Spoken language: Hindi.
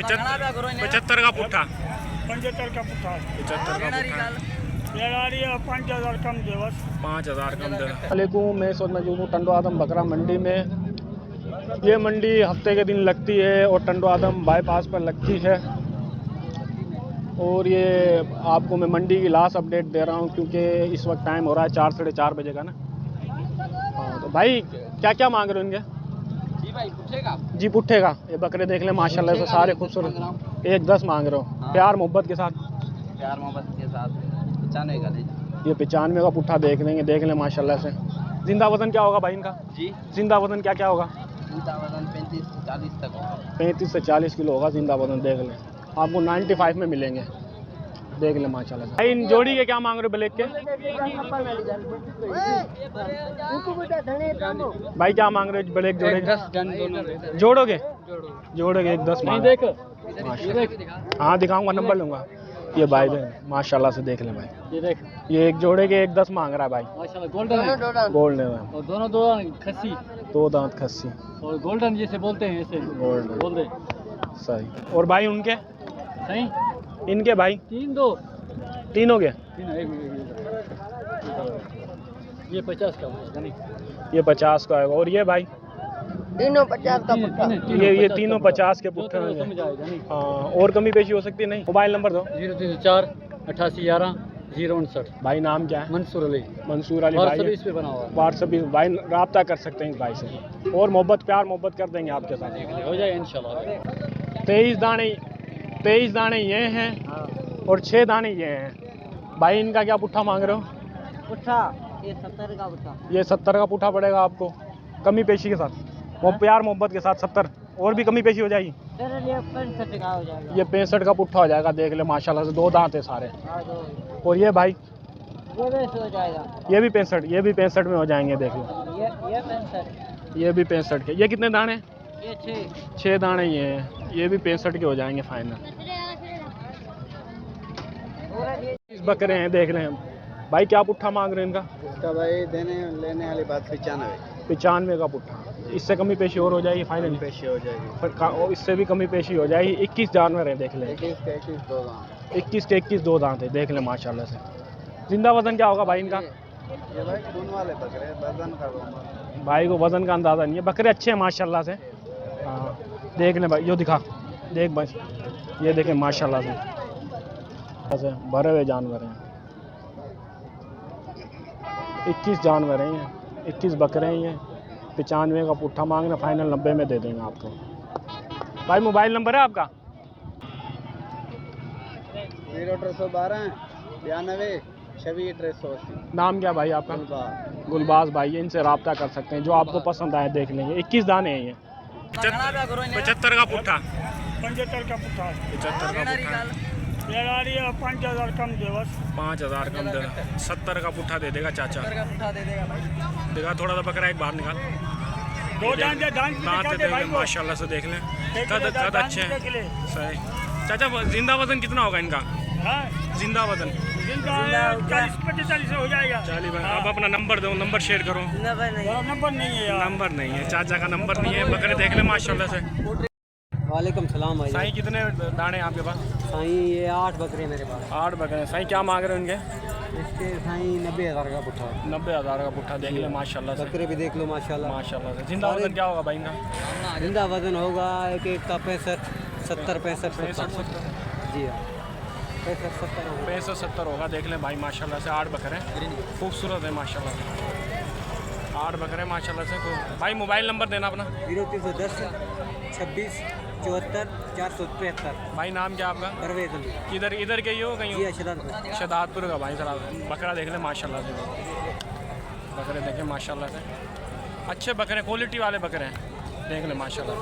75 का पुट्ठा 75 का पुट्ठा 75 का पुट्ठा 5000 कम दे बस 5000 कम दे। वालेकुम, मैं इस वक्त मौजूद हूँ टंडो आदम बकरा मंडी में। ये मंडी हफ्ते के दिन लगती है और टंडो आदम बाईपास पर लगती है। और ये आपको मैं मंडी की लास्ट अपडेट दे रहा हूँ क्योंकि इस वक्त टाइम हो रहा है 4 साढ़े 4 बजे का ना। हाँ, तो भाई क्या क्या मांग रहे हो इनके? जी भाई पुट्ठेगा। जी पुट्ठे का। ये बकरे देख लें माशाल्लाह से सारे खूबसूरत। 110 मांग रहे हो? प्यार मोहब्बत के साथ? प्यार मोहब्बत के साथ 95 का ले जाओ। ये 95 का पुट्ठा देख लें माशाल्लाह से। जिंदा वजन क्या होगा भाई इनका? जी जिंदा वजन क्या क्या होगा? जिंदा वजन 35 से 40 तक होगा। 35 से 40 किलो होगा जिंदा वजन। देख लें आपको 95 में मिलेंगे। देख लें माशाल्लाह से। भाई इन जोड़ी के क्या मांग रहे हो ब्लैक के? भाई क्या मांग रहे हो ब्लैक जोड़े के? जोड़ोगे? जोड़ोगे 110 मांग। हाँ दिखाऊंगा, नंबर लूंगा। ये भाई माशाल्लाह से देख लें भाई, ये देख, ये एक जोड़े के 110 मांग रहा है भाई। माशाल्लाह गोल्डन है, गोल्ड है और दोनों दो खस्सी, 2 दांत खस्सी और गोल्डन जैसे बोलते हैं ऐसे गोल्ड बोल दे। सही। और भाई उनके सही इनके भाई 3-2 तीन हो गए। ये 50 का नहीं, ये 50 का आएगा। और ये भाई तीनों 50 का पुट्ठा। ये तीनों 50 के पुट्ठे होंगे। समझ आएगा नहीं। हाँ, और कमी पेशी हो सकती है? नहीं। मोबाइल नंबर दो। 0304 8811 059। भाई नाम क्या है? मंसूर अली। मंसूर अली व्हाट्सएप भाई। इस पे बना हुआ है। व्हाट्सएप भाई रब्ता कर सकते हैं इस भाई से, और मोहब्बत प्यार मोहब्बत कर देंगे आपके साथ। हो जाएगा इंशाल्लाह। 23 दाने ये हैं और 6 दाने ये हैं। भाई इनका क्या पुट्ठा मांग रहे हो? पुट्ठा ये 70 का पुट्ठा। ये 70 का पुट्ठा पड़ेगा आपको, कमी पेशी के साथ, वो प्यार मोहब्बत के साथ 70। और भी कमी पेशी हो जाएगी? तेरे लिए 65 का हो जाएगा। ये 65 का पुट्ठा हो जाएगा। देख ले माशाल्लाह से 2 दांत है सारे। हाँ, दो। और ये भाई ये वैसे हो जाएगा। ये भी 65, ये भी 65 में हो जाएंगे। देख लो ये 65। ये भी 65 के। ये कितने दाने? ये 6। 6 दाने ये हैं। ये भी 65 के हो जाएंगे फाइनल। इस बकरे हैं देख रहे हैं भाई। क्या पुट्ठा मांग रहे हैं इनका? इसका भाई देने लेने वाली बात 95। 95 का पुट्ठा। इससे कमी पेशी और हो जाएगी फाइनल? पेशी हो जाएगी। फिर इससे भी कमी पेशी हो जाएगी। 21 जानवर हैं देख लें। 21 के 21 दो दांत। 21 के 21 2 दांत है। देख लें माशाल्लाह से। जिंदा वजन क्या होगा भाई इनका? ये भाई खून वाले बकरे वजन का भाई को वजन का अंदाज़ा नहीं है। बकरे अच्छे हैं माशाल्लाह से। हाँ देख लें भाई, यो दिखा देख बस, ये देखें माशाल्लाह से ऐसे भरे हुए जानवर हैं। 21 जानवर हैं ये, 21 बकरे हैं ये। 95 का पुट्ठा मांग रहे, फाइनल 90 में दे देंगे आपको। भाई मोबाइल नंबर है आपका? 0312 92 26 380। नाम क्या भाई आपका? गुलबाज भाई। इनसे रब्ता कर सकते हैं, जो आपको पसंद आए देख लेंगे। 21 दाने हैं ये। 75 का पुट्ठा 75 का पुट्ठा 75 का पुट्ठा 5000 कम दे बस 5000 कम दे। 70 का पुट्ठा दे देगा चाचा। देखा थोड़ा सा बकरा एक बाहर निकाल। दो दांत दांत देख लें माशाल्लाह से। देख लें कद अच्छे हैं। सही। चाचा जिंदा वजन कितना होगा इनका? जिंदा वजन 40-45 हो जाएगा। चलिए भाई अब अपना नंबर दो, नंबर शेयर करो। नंबर नहीं है यार। नंबर नहीं है, चाचा का नंबर नहीं है। बकरे देख ले माशाल्लाह से। वालेकुम सलाम भाई। साईं कितने दाने हैं आपके पास? साईं ये 8 बकरे मेरे पास। 8 बकरे। साईं क्या मांग रहे हो इनके? इसके साईं 90,000 का पुट्ठा। 90,000 का पुट्ठा। देख ले माशाल्लाह से। बकरे भी देख लो माशाल्लाह। माशाल्लाह से। जिंदा वजन क्या होगा भाई इनका? जिंदा वजन होगा एक का 65 70 65 जी हाँ 65 70 होगा। देख लें भाई माशाल्लाह से। 8 बकरे खूबसूरत है माशाल्लाह से। 8 बकरे माशाल्लाह से। भाई मोबाइल नंबर देना अपना। 0310 26 74 473। भाई नाम क्या आपका? परवेज अली। इधर के ही हो कहीं? जी शदादपुर। शदादपुर का भाई। सर बकरा देख लें माशाल्लाह से। बकरे देखें माशाल्लाह से। अच्छे बकरे, क्वालिटी वाले बकरे हैं। देख लें माशाल्लाह।